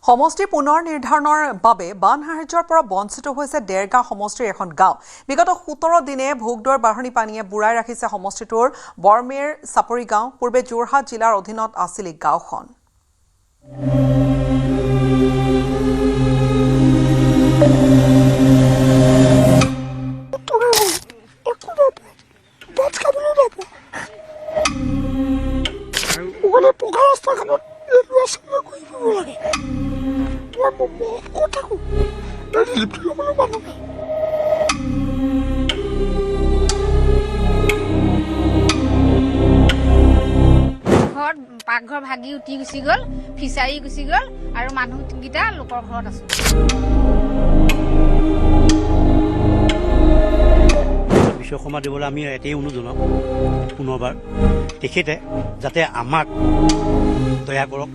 সমষ্টি পুনৰ নিৰ্ধাৰণৰ বাবে বান সাহায্যৰ পৰা বঞ্চিত হৈছে ডেৰগাঁও সমষ্টিৰ এখন গাঁও। বিগত 17 দিনে ভোগদৈৰ বাঢ়নী পানীয়ে বুৰাই ৰাখিছে সমষ্টিটোৰ বৰমেৰ চাপৰি গাঁও। পূৰ্বে যোৰহাট জিলাৰ অধীনত আছিল এই গাঁওখন। পাকঘৰ ভাগি উঠি গুচি গ'ল, ফিচাৰী গুচি গ'ল আৰু মানুহকেইটা লোকৰ ঘৰত আছে। বিশ্বকৰ্মা দিবলৈ আমি এটাই অনুৰোধ জনাওঁ পুনৰবাৰ তেখেতে যাতে আমাক দয়া কৰক।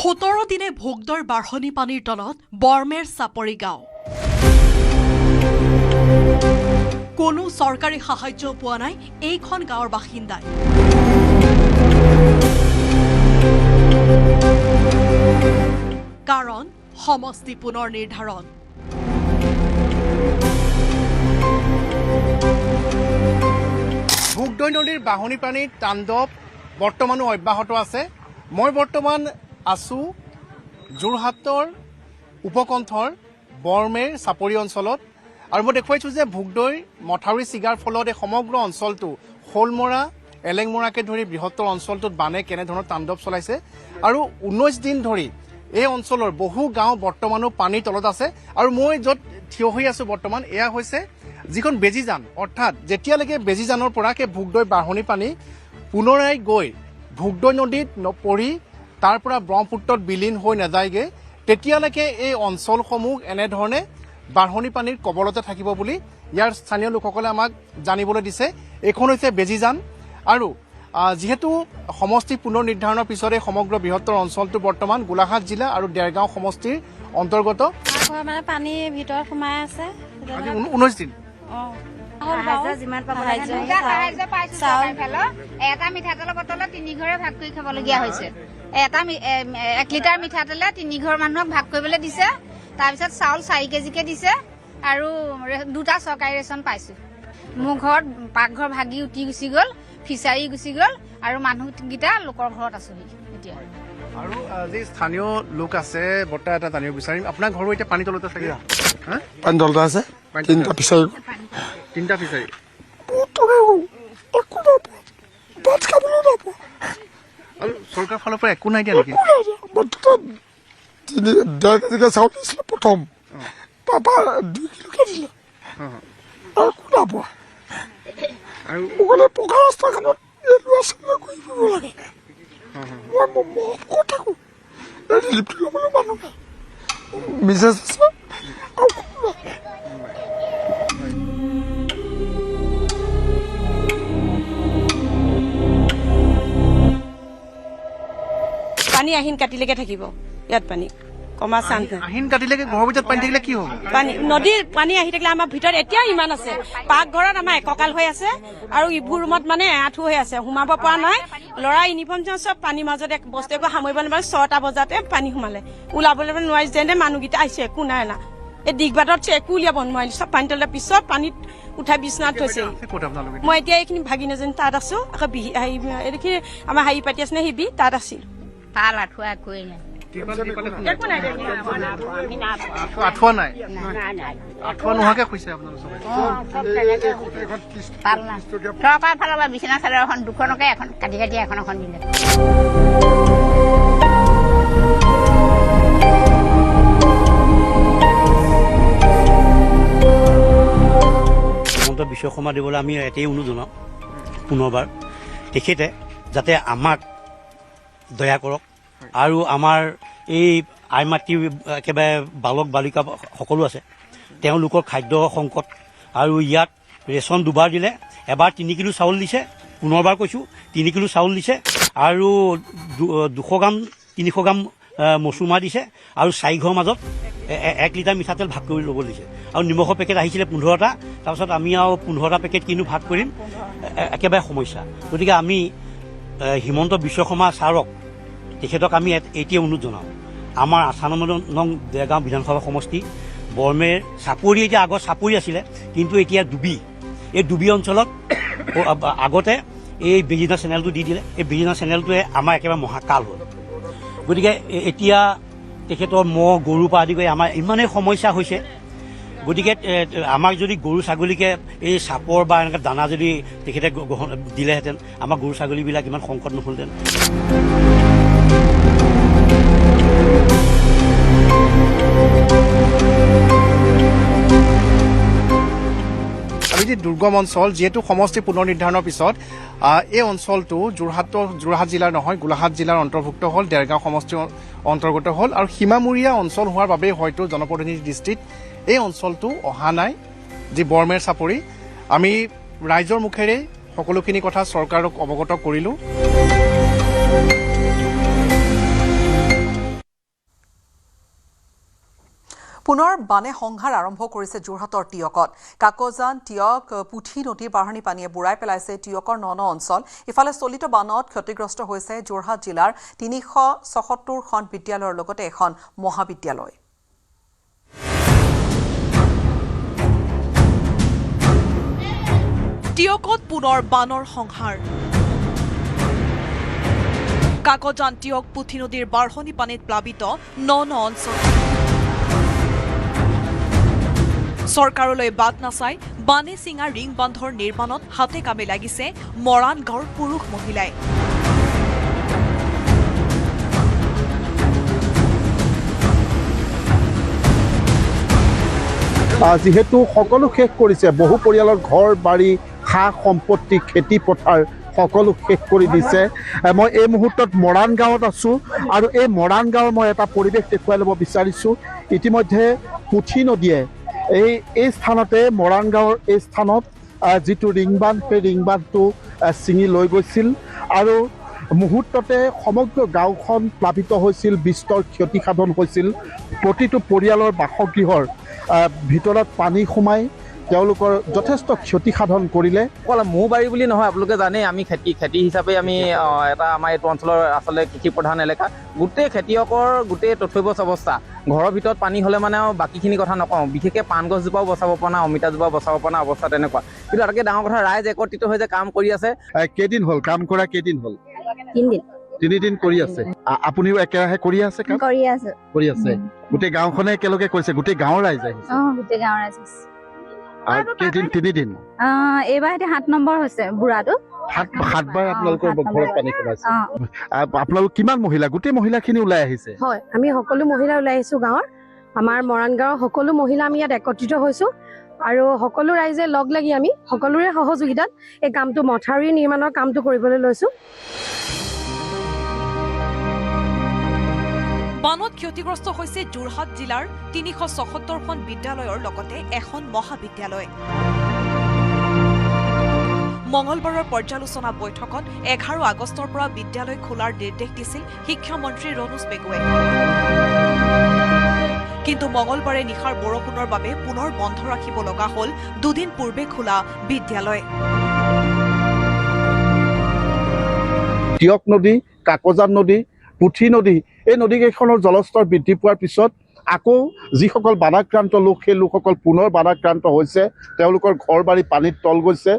17 দিনে ভোগদৈৰ বাঢ়নী পানীৰ তলত বৰমেৰ চাপৰি গাঁও। কোনো চৰকাৰী সাহায্য পোৱা নাই এইখন গাঁৱৰ বাসিন্দাই। কাৰণ সমষ্টি পুনৰ নিৰ্ধাৰণ। ভোগদৈ নদীৰ বাঢ়নী পানীৰ তাণ্ডৱ বৰ্তমানো অব্যাহত আছে। মই বৰ্তমান আছোঁ যোৰহাটৰ উপকণ্ঠৰ বৰমেৰ চাপৰি অঞ্চলত আৰু মই দেখুৱাইছোঁ যে ভোগদৈ মথাউৰি ছিগাৰ ফলত এই সমগ্ৰ অঞ্চলটো শোলমৰা এলেংমৰাকে ধৰি বৃহত্তৰ অঞ্চলটোত বানে কেনেধৰণৰ তাণ্ডৱ চলাইছে আৰু 19 দিন ধৰি এই অঞ্চলৰ বহু গাঁও বৰ্তমানো পানীৰ তলত আছে। আৰু মই য'ত থিয় হৈ আছোঁ বৰ্তমান এয়া হৈছে যিখন বেজীজান, অৰ্থাৎ যেতিয়ালৈকে বেজীজানৰ পৰা সেই ভোগদৈ বাঢ়নী পানী পুনৰাই গৈ ভোগদৈ নদীত পৰি তাৰ পৰা ব্ৰহ্মপুত্ৰত বিলীন হৈ নাযায়গৈ তেতিয়ালৈকে এই অঞ্চলসমূহ এনেধৰণে বাঢ়নী পানীৰ কবলতে থাকিব বুলি ইয়াৰ স্থানীয় লোকসকলে আমাক জানিবলৈ দিছে। এইখন হৈছে বেজীজান আৰু যিহেতু সমষ্টি পুনৰ নিৰ্ধাৰণৰ পিছতে সমগ্ৰ বৃহত্তৰ অঞ্চলটো বৰ্তমান গোলাঘাট জিলা আৰু ডেৰগাঁও সমষ্টিৰ অন্তৰ্গত। মানে পানীৰ ভিতৰত সোমাই আছে 19 দিন। এটা মিঠাতেলৰ বটলত 3 ঘৰে ভাগ কৰি খাবলগীয়া হৈছে। 1 লিটাৰ মিঠাতেলে 3 ঘৰ মানুহক ভাগ কৰিবলৈ দিছে। তাৰপিছত চাউল 4 কেজিকে দিছে আৰু 2টা চৰকাৰী ৰেচন পাইছোঁ। মোৰ ঘৰত পাকঘৰ ভাগি উঠি গুচি গ'ল, ফিচাৰী গুচি গ'ল আৰু মানুহকেইটা লোকৰ ঘৰত আছোহি এতিয়া। আৰু যি স্থানীয় লোক আছে বৰ্তা এটা জানিব বিচাৰিম, আপোনাৰ ঘৰো এতিয়া পানী তলতে থাকে? পানী তলতে আছে, 3টা ফিচাৰী। 3টা ফিচাৰী আৰু চৰকাৰৰ ফালৰ পৰা একো নাই দিয়া নেকি? 1.5 কেজিকে চাউল দিছিলে প্ৰথম, তাৰপৰা 2 কিলোকে দিলে আৰু কোনা পোৱা আৰু পকা ৰাস্তাখনত এই ল'ৰা ছোৱালীয়ে ঘূৰি ফুৰিব লাগে। মই ক'ত থাকোঁ, এই ৰিলিফটো ল'বলৈ মানুহ নাই, মিছেছ আছে আৰু কোনো নাই। পানী আহিন কাটিলৈকে থাকিব ইয়াত, পানী কমা চান্স নাই। আহিন কাটিলৈকে ঘৰৰ ভিতৰত পানী থাকিলে কি হ'ব? পানী নদীৰ পানী আহি থাকিলে আমাৰ ভিতৰত এতিয়াও ইমান আছে। পাকঘৰত আমাৰ এককাল হৈ আছে আৰু ইবোৰ ৰুমত মানে আঁঠু হৈ আছে, সোমাব পৰা নাই। ল'ৰা ইউনিফৰ্ম চব পানীৰ মাজত এক বস্তু একো সামৰিব নোৱাৰে। 6টা বজাতে পানী সোমালে, ওলাবলৈ নোৱাৰি যেনে মানুহকেইটা আহিছে, একো নাই না। এই দিগবাটত একো উলিয়াব নোৱাৰিলে, চব পানী তলে পিছত পানীত উঠাই বিচনাত থৈছে। মই এতিয়া এইখিনি ভাগিন এজনী তাত আছো, আকৌ এইখিনি আমাৰ হেৰি পাতি আছে নে শিবি তাত আছিল। পাল আঁঠুৱা একোৱেই নাই। আঁঠুৱা নাই, আঁঠুৱা নোহোৱাকে শুইছে আপোনালোক? চৰকাৰৰ ফালৰ পৰা বিচনা চাদৰ এখন 2খনকে এখন কাটি কাটি এখন দিলে। হিমন্ত বিশ্ব শৰ্মা দিবলৈ আমি এটাই অনুৰোধ জনাওঁ পুনৰবাৰ তেখেতে যাতে আমাক দয়া কৰক আৰু আমাৰ এই আই মাতৃ একেবাৰে বালক বালিকা সকলো আছে, তেওঁলোকৰ খাদ্য সংকট আৰু ইয়াত ৰেচন 2বাৰ দিলে, এবাৰ 3 কিলো চাউল দিছে, পুনৰবাৰ কৈছোঁ 3 কিলো চাউল দিছে আৰু 200 গ্ৰাম 300 গ্ৰাম মচুৰমাহ দিছে আৰু 4 ঘৰৰ মাজত 1 লিটাৰ মিঠাতেল ভাগ কৰি ল'ব দিছে আৰু নিমখৰ পেকেট আহিছিলে 15টা। তাৰপিছত আমি আৰু 15টা পেকেট কিনো ভাগ কৰিম, একেবাৰে সমস্যা। গতিকে আমি হিমন্ত বিশ্ব শৰ্মা ছাৰক তেখেতক আমি এতিয়া অনুৰোধ জনাওঁ আমাৰ 98 নং দেৰগাঁও বিধানসভা সমষ্টি বৰমেৰ চাপৰি এতিয়া আগত চাপৰি আছিলে কিন্তু এতিয়া ডুবি এই ডুবি অঞ্চলত আগতে এই বেজিনা চেনেলটো দি দিলে এই বেজিনা চেনেলটোৱে আমাৰ একেবাৰে মহাকাল হ'ল গতিকে এতিয়া তেখেতৰ মহ গৰুৰ পৰা আদি কৰি আমাৰ ইমানেই সমস্যা হৈছে গতিকে আমাক যদি গৰু ছাগলীকে এই চাপৰ বা এনেকৈ দানা যদি তেখেতে গ্ৰহণ দিলেহেঁতেন আমাৰ গৰু ছাগলীবিলাক ইমান সংকট নহ'লহেঁতেন দুৰ্গম অঞ্চল যিহেতু সমষ্টি পুনৰ নিৰ্ধাৰণৰ পিছত এই অঞ্চলটো যোৰহাট জিলাৰ নহয় গোলাঘাট জিলাৰ অন্তৰ্ভুক্ত হ'ল দেৰগাঁও সমষ্টি অন্তৰ্গত হ'ল আৰু সীমামূৰীয়া অঞ্চল হোৱাৰ বাবেই হয়তো জনপ্ৰতিনিধি দৃষ্টিত এই অঞ্চলটো অহা নাই যি বৰমেৰ চাপৰি আমি ৰাইজৰ মুখেৰে সকলোখিনি কথা চৰকাৰক অৱগত কৰিলোঁ পুনৰ বানে সংহাৰ আৰম্ভ কৰিছে যোৰহাটৰ টিয়কত কাকজান টিয়ক পুঠি নদীৰ বাঢ়নী পানীয়ে বুৰাই পেলাইছে টিয়কৰ ৯ অঞ্চল ইফালে চলিত বানত ক্ষতিগ্ৰস্ত হৈছে যোৰহাট জিলাৰ ৩৭৭খন বিদ্যালয়ৰ লগতে এখন মহাবিদ্যালয় টিয়কত পুনৰ বানৰ সংহাৰ কাকজান টিয়ক পুঠি নদীৰ বাঢ়নী পানীত প্লাবিত ৯ অঞ্চল চৰকাৰলৈ বাট নাচাই বানে চিঙা ৰিং বান্ধৰ নিৰ্মাণত হাতে কামে লাগিছে মৰাণ গাঁৱৰ পুৰুষ মহিলাই যিহেতু সকলো শেষ কৰিছে বহু পৰিয়ালৰ ঘৰ বাৰী সা সম্পত্তি খেতি পথাৰ সকলো শেষ কৰি দিছে মই এই মুহূৰ্তত মৰাণ গাঁৱত আছোঁ আৰু এই মৰাণ গাঁৱৰ মই এটা পৰিৱেশ দেখুৱাই ল'ব বিচাৰিছোঁ ইতিমধ্যে পুঠি নদীয়ে এই স্থানতে মৰাণ গাঁৱৰ এই স্থানত যিটো ৰিংবান্ধ সেই ৰিংবান্ধটো ছিঙি লৈ গৈছিল আৰু মুহূৰ্ততে সমগ্ৰ গাঁওখন প্লাবিত হৈছিল বিস্তৰ ক্ষতিসাধন হৈছিল প্ৰতিটো পৰিয়ালৰ বাসগৃহৰ ভিতৰত পানী সোমাই তেওঁলোকৰ যথেষ্ট ক্ষতিসাধন কৰিলে অকল মোৰ বাৰী বুলি নহয় আপোনালোকে জানে আমি খেতি হিচাপে আমি এটা আমাৰ এইটো অঞ্চলৰ আচলতে কৃষি প্ৰধান এলেকা গোটেই খেতিয়কৰ গোটেই তথ্যবচ অৱস্থা ঘৰৰ ভিতৰত পানী হ'লে মানে বাকীখিনি কথা নকওঁ বিশেষকৈ পাণ গছজোপাও বচাব পৰা নাই অমিতাজোপাও বচাব পৰা নাই অৱস্থা তেনেকুৱা কিন্তু আটাইতকৈ ডাঙৰ কথা ৰাইজ একত্ৰিত হৈ যে কাম কৰি আছে কেইদিন হ'ল কাম কৰা কেইদিন হ'ল 3 দিন কৰি আছে আপুনিও একেৰাহে কৰি আছে কাম কৰি আছে গোটেই গাঁওখনে একেলগে কৰিছে গোটেই গাঁৱৰ ৰাইজ আহিছে গোটেই গাঁৱৰ ৰাইজ কেইদিন 3 দিন এইবাৰ এতিয়া 7 নম্বৰ হৈছে বুঢ়াটো 7 বাৰ আপোনালোকৰ ঘৰত পানী সোমাইছে আপোনালোক কিমান মহিলা গোটেই মহিলাখিনি ওলাই আহিছে হয় আমি সকলো মহিলা ওলাই আহিছো গাঁৱৰ আমাৰ মৰাণ গাঁৱৰ সকলো মহিলা আমি ইয়াত একত্ৰিত হৈছো আৰু সকলো ৰাইজে লগ লাগি আমি সকলোৰে সহযোগিতাত এই কামটো মথাউৰি নিৰ্মাণৰ কামটো কৰিবলৈ লৈছো বানত ক্ষতিগ্ৰস্ত হৈছে যোৰহাট জিলাৰ ৩৭৭খন বিদ্যালয়ৰ লগতে এখন মহাবিদ্যালয় মঙলবাৰৰ পৰ্যালোচনা বৈঠকত 11 আগষ্টৰ পৰা বিদ্যালয় খোলাৰ নিৰ্দেশ দিছিল শিক্ষামন্ত্ৰী ৰণোজ পেগুৱে কিন্তু মঙলবাৰে নিশাৰ বৰষুণৰ বাবে পুনৰ বন্ধ ৰাখিব লগা হ'ল দুদিন পূৰ্বে খোলা বিদ্যালয় টিয়ক নদী কাকজান নদী পুঠি নদী এই নদীকেইখনৰ জলস্তৰ বৃদ্ধি পোৱাৰ পিছত আকৌ যিসকল বাধাক্ৰান্ত লোক সেই লোকসকল পুনৰ বাধাক্ৰান্ত হৈছে তেওঁলোকৰ ঘৰ বাৰী পানীত তল গৈছে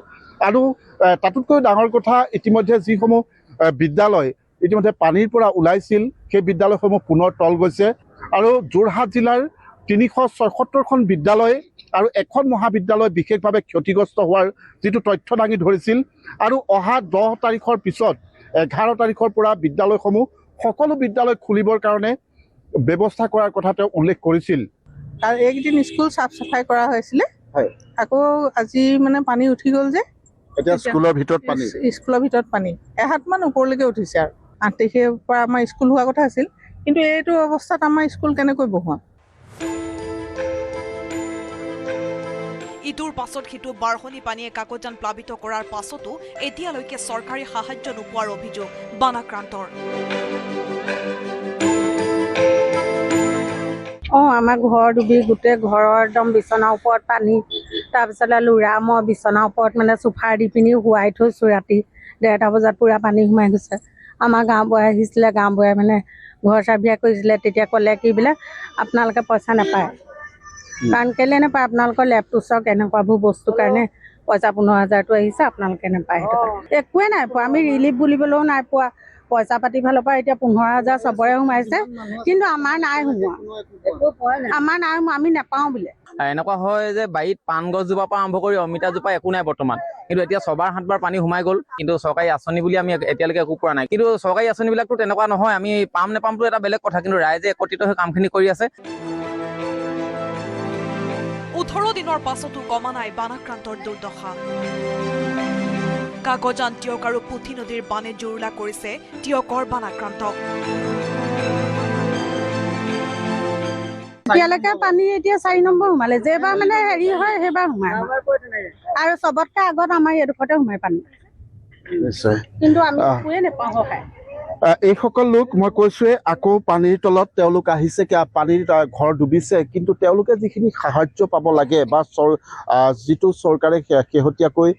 আৰু তাতোতকৈ ডাঙৰ কথা ইতিমধ্যে যিসমূহ বিদ্যালয় ইতিমধ্যে পানীৰ পৰা ওলাইছিল সেই বিদ্যালয়সমূহ পুনৰ তল গৈছে আৰু যোৰহাট জিলাৰ ৩৭৭খন বিদ্যালয় আৰু এখন মহাবিদ্যালয় বিশেষভাৱে ক্ষতিগ্ৰস্ত হোৱাৰ যিটো তথ্য দাঙি ধৰিছিল আৰু অহা 10 তাৰিখৰ পিছত 11 তাৰিখৰ পৰা বিদ্যালয়সমূহ সকলো বিদ্যালয় খুলিবৰ কাৰণে ব্যৱস্থা কৰাৰ কথা তেওঁ উল্লেখ কৰিছিল আৰু এইকেইদিন স্কুল চাফ চাফাই কৰা হৈছিলে আকৌ আজি মানে পানী উঠি গ'ল যে এতিয়া স্কুলৰ ভিতৰত পানী এহাতমান ওপৰলৈকে উঠিছে আৰু 8 তাৰিখৰ পৰা আমাৰ স্কুল হোৱা কথা আছিল কিন্তু এইটো অৱস্থাত আমাৰ স্কুল কেনেকৈ বহুৱাম ইটোৰ পাছত সিটো বাঢ়নী পানীয়ে কাকজান প্লাবিত কৰাৰ পাছতো এতিয়ালৈকে চৰকাৰী সাহায্য নোপোৱাৰ অভিযোগ বানাক্ৰান্তৰ আমাৰ ঘৰ ডুবি গোটেই ঘৰৰ একদম বিচনাৰ ওপৰত পানী তাৰপিছতে ল'ৰা মই বিচনাৰ ওপৰত মানে চোফাৰ দি পিনি শুৱাই থৈছোঁ ৰাতি 1:30 বজাত পূৰা পানী সোমাই গৈছে। আমাৰ গাঁও বুঢ়াই আহিছিলে, গাঁও বুঢ়াই মানে ঘৰ চাৰ্ভে কৰিছিলে। তেতিয়া ক'লে কি বোলে আপোনালোকে পইচা নাপায়, কাৰণ কেলৈ নাপায়, আপোনালোকৰ লেপটো চাওক, এনেকুৱাবোৰ বস্তুৰ কাৰণে পইচা 15,000টো আহিছে, আপোনালোকে নাপায়। সেইটো একোৱে নাই পোৱা, আমি ৰিলিফ বুলিবলৈও নাই পোৱা। পইচা পাতি ফালৰ পৰা এতিয়া 15,000 চবৰে সোমাইছে, কিন্তু আমাৰ নাই সোমোৱা, আমি নাপাওঁ বোলে। এনেকুৱা হয় যে বাৰীত পাণ গছজোপাৰ পৰা আৰম্ভ কৰি অমিতাজোপা একো নাই বৰ্তমান, কিন্তু এতিয়া ছবাৰ 7বাৰ পানী সোমাই গ'ল। কিন্তু চৰকাৰী আঁচনি বুলি আমি এতিয়ালৈকে একো পোৱা নাই। কিন্তু চৰকাৰী আঁচনিবিলাকতো তেনেকুৱা নহয়, আমি পাম নেপামটো এটা বেলেগ কথা, কিন্তু ৰাইজে একত্ৰিত হৈ কামখিনি কৰি আছে। 18 দিনৰ পাছতো কমা নাই বানাক্ৰান্তৰ দুৰ্দশা। কাকজান, টিয়ক আৰু পুঠি নদীৰ বানে জুৰুলা কৰিছে টিয়কৰ বানাক্ৰান্তক। এতিয়ালৈকে পানী এতিয়া 4 নম্বৰ সোমালে, যেইবাৰ মানে হেৰি হয় সেইবাৰ সোমাই, আৰু চবতকৈ আগত আমাৰ এইডোখৰতে সোমাই পানী, নিশ্চয়। কিন্তু আমি একোৱে নাপাওঁ সহায়। এইসকল লোক মই কৈছোৱে, আকৌ পানীৰ তলত তেওঁলোক আহিছে, পানীৰ ঘৰ ডুবিছে, কিন্তু তেওঁলোকে যিখিনি সাহায্য পাব লাগে বা যিটো চৰকাৰে শেহতীয়াকৈ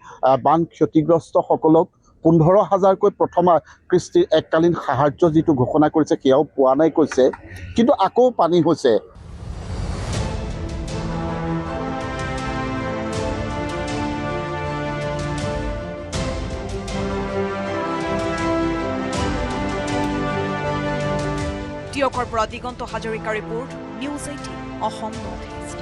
বান ক্ষতিগ্ৰস্তসকলক 15,000কৈ প্ৰথম কৃষ্টিৰ এককালীন সাহায্য যিটো ঘোষণা কৰিছে সেয়াও পোৱা নাই কৈছে, কিন্তু আকৌ পানী হৈছে। টিয়কৰ পৰা দিগন্ত হাজৰিকাৰ report, news 18 Assam north east.